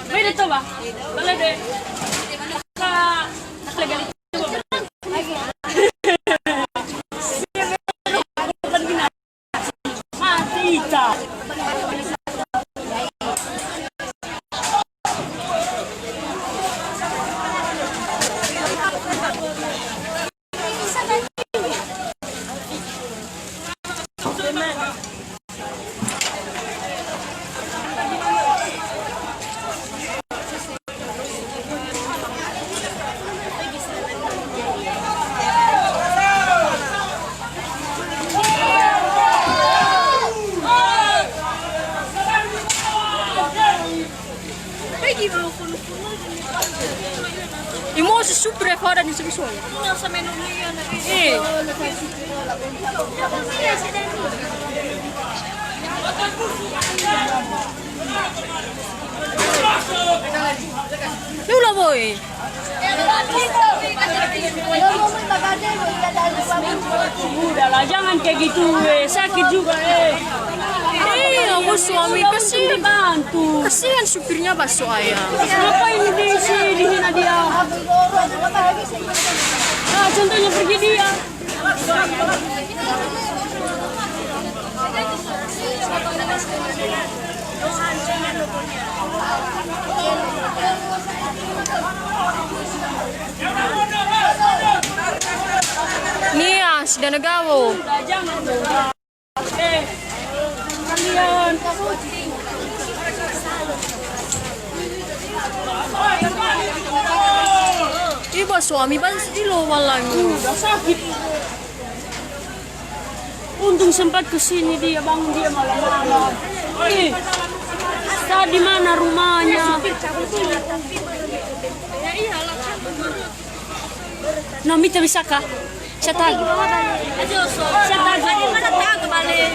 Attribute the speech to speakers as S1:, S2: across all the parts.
S1: May dito ba? Wala de. Nakalagay. Matita. Imo si super fora ni Subiso. Ino sa menu niya na. Lula boy. Udahlah, jangan kayak gitu, sakit juga aku suami kasihan bantu. Kasihan supirnya bakso ayam. Ngapain dihina dia? Nah, contohnya pergi dia. Nia, sudah nagawo. Jangan dong. Kalian. Iba suami bans dilo walang. Udah sakit. Untung sempat kesini dia bangun dia malam-malam. Tadi mana rumahnya? Nah, Mita bisa kah? Saya tagih. Saya tagih. Mana tagih balik?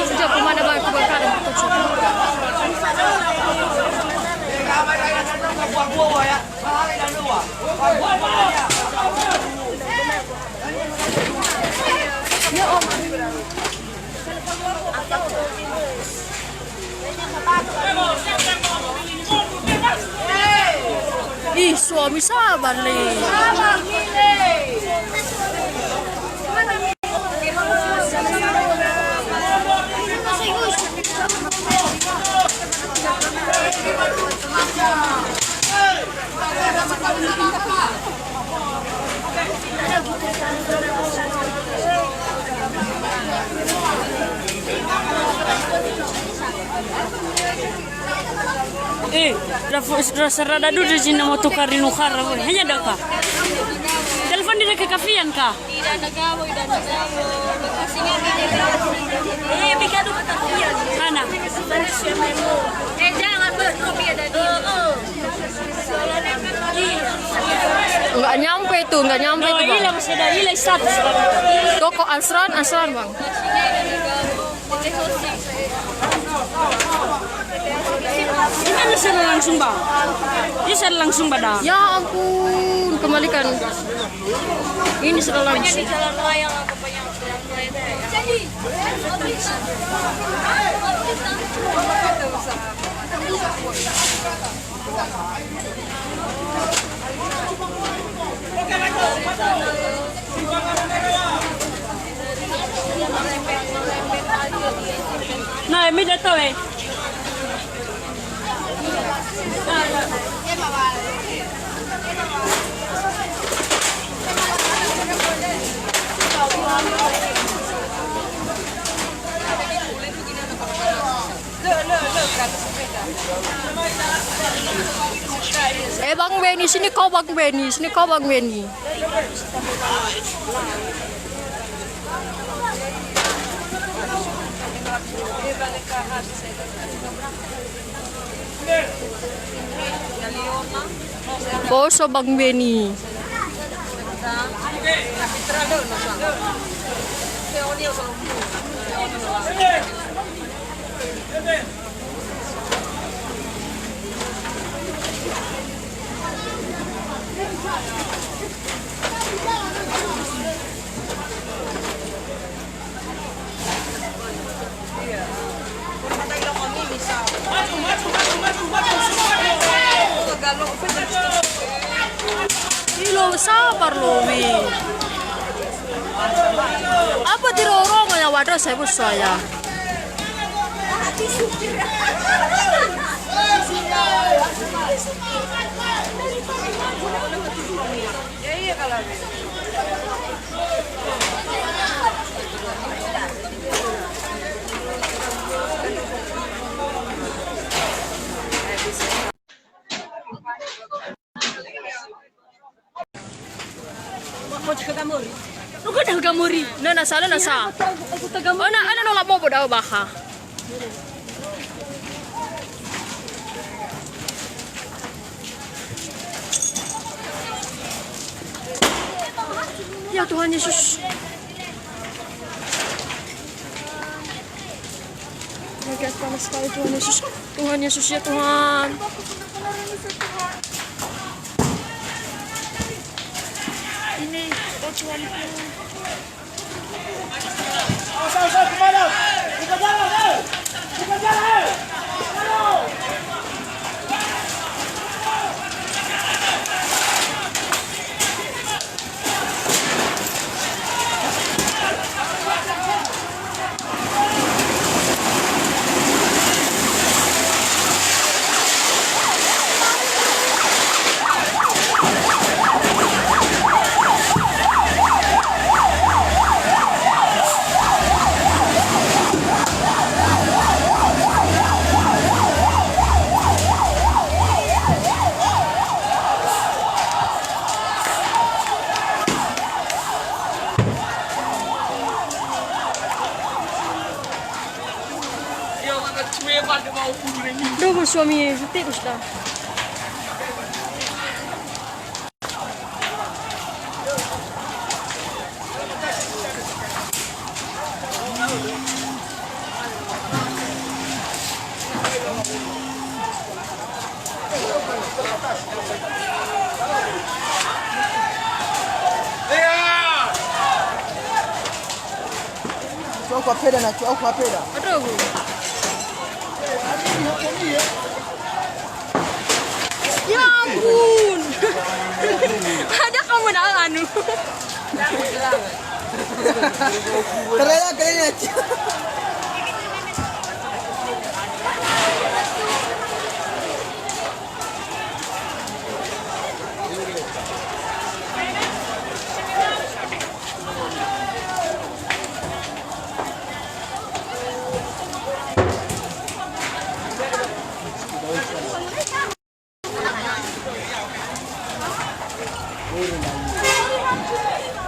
S1: Sejak kemana bang kebakaran itu? Ya om. Ih, suami sabar nih. Sabar rasa dulu di sini mau tukar di nukar, hanya ada kah? Telepon dia ke kafian kah? Tidak ada gawe, tidak ada gawe. Bikadu ke kafian. Mana? Jangan berkopi ada di. Enggak nyampe itu, enggak nyampe itu bang. Iya masih ada, iya status bang. Toko Asran bang. Ini bisa langsung bang. Bisa langsung pada. Ya ampun, kembalikan. Ini sudah langsung. Di jalan layang apa yang jalan layang. Jadi. Nah, ini datang Bang Benny, sini kau Bang Benny, sini kau Bang Benny. Poso Bang Beni. Ilo sabar lo wi. Apa dirorong ya waduh saya bos saya. Iya kalau Nuka dah gamuri. Na sala na sa. Oh na ano nang lamo daw baka. Ya Tuhan Yesus. Agak panas sekali Tuhan Yesus. Tuhan Yesus ya Tuhan. Ini oh Tuhanku. Buka jalan. Buka jalan. Dopo suami setiap sudah.
S2: Cuau peda na cuau peda.
S1: Aduh. Ya ampun. Ada kamu nak anu.
S2: Keren aja.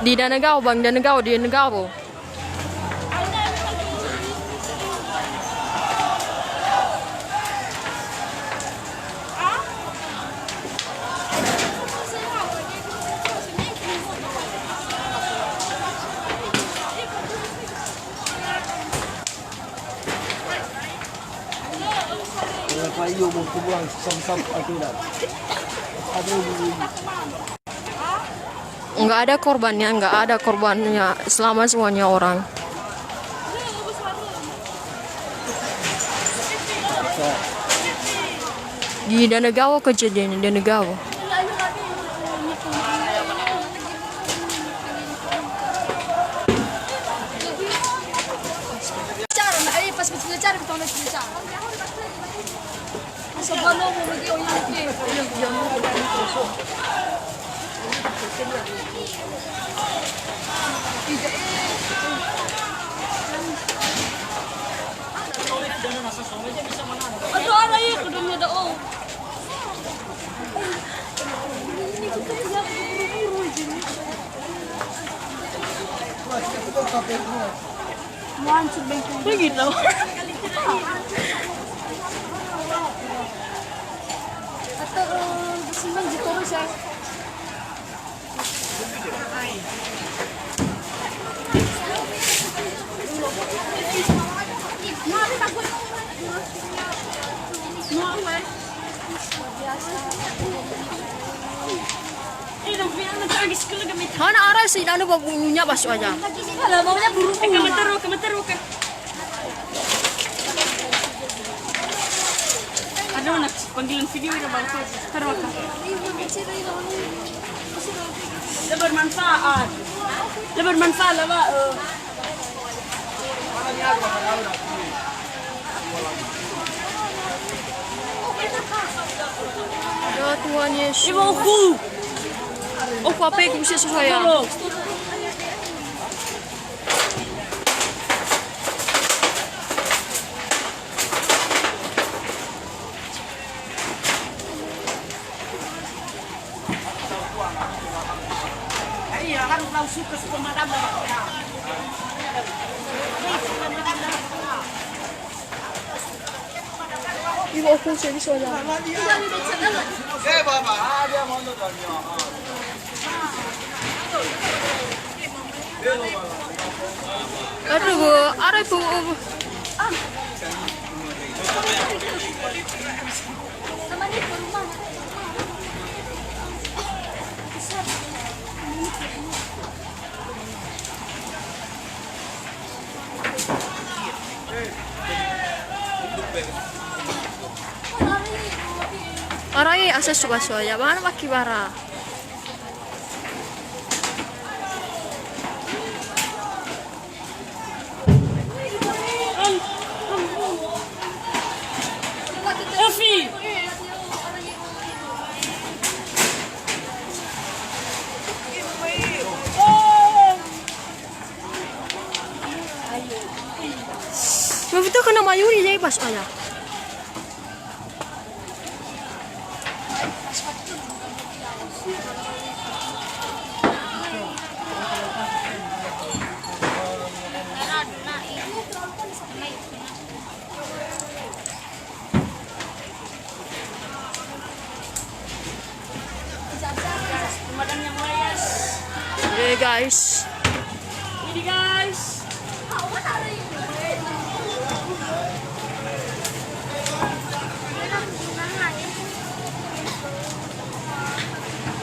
S1: Di Danagao Bang, Danagao di Danagao.
S2: Kayu mau kubuang sam-sam aku dah.
S1: Nggak ada korbannya, selama semuanya orang. Di Danagao kejadian di Danagao. Begitu. Atau senang gitu siya. Hana arah sih, anu babunya basuh aja.
S3: Kalau maunya buru kemeteru kan. Ada anak panggilan video udah bagus. Taruh kan. Bermanfaat. Bermanfaat lah, Pak.
S1: Ya Tuhan Yesus.
S3: Ibu aku.
S1: Oh, apa yang bisa saya?
S3: Iya kan kalau suka madam.
S1: Ibu aku sih soalnya.
S2: Eh, Bapak, ada mau nonton.
S1: Aduh bu, ada bu. Arai asas suka soya, mana maki bara.
S3: Evi.
S1: Mabito ka na mayuri dai pas aya.
S3: Pemadam yang mulai,
S1: Guys.
S3: ini guys.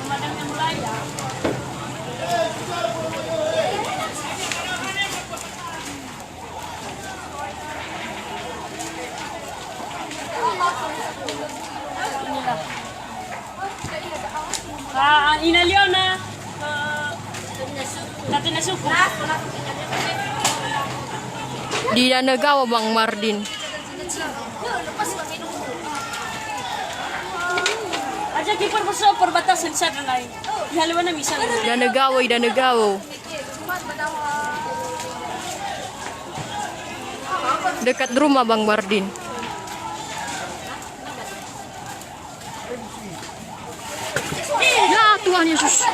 S3: Pemadam yang mulai ya. Inilah. Inaliw na. Natin na suko.
S1: Di Danagawa Bang Mardin.
S3: Aja kipar berso perbatasan sa lain. Ihalawan na misa na.
S1: Danagawa. Dekat rumah Bang Mardin. Ya Tuhan Yesus.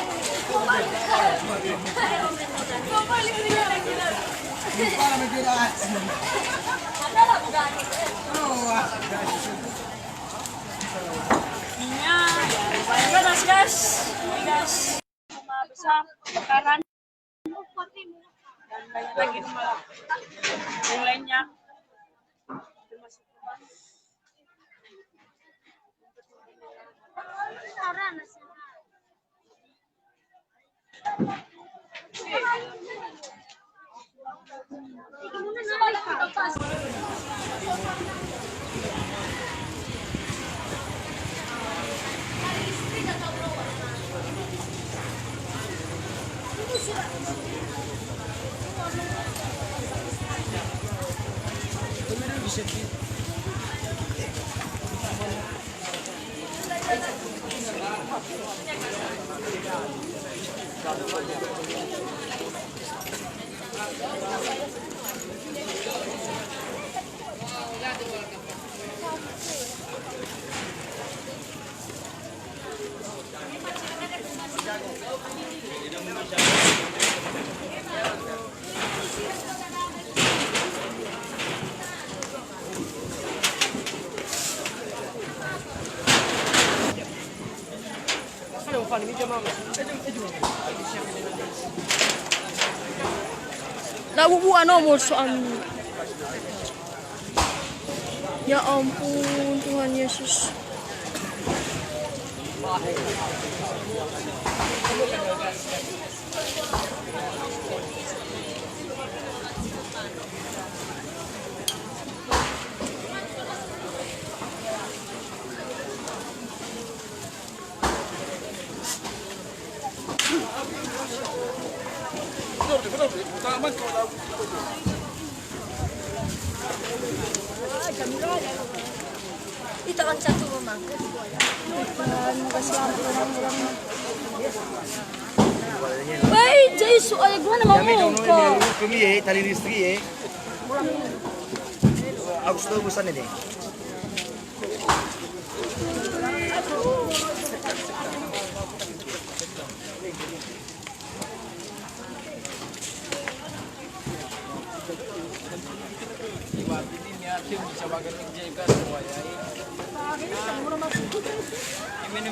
S3: Panas guys. Ini guys. Rumah besar kebakaran. Dan banyak lagi rumah yang lainnya. Termasuk rumah.
S1: Nabubuan nomor suami. Ya ampun, Tuhan Yesus.
S4: Ito ang satu mama.
S1: Baik, jadi soal gimana mau kok?
S2: Kami tali listrik aku sudah bosan ini. Ini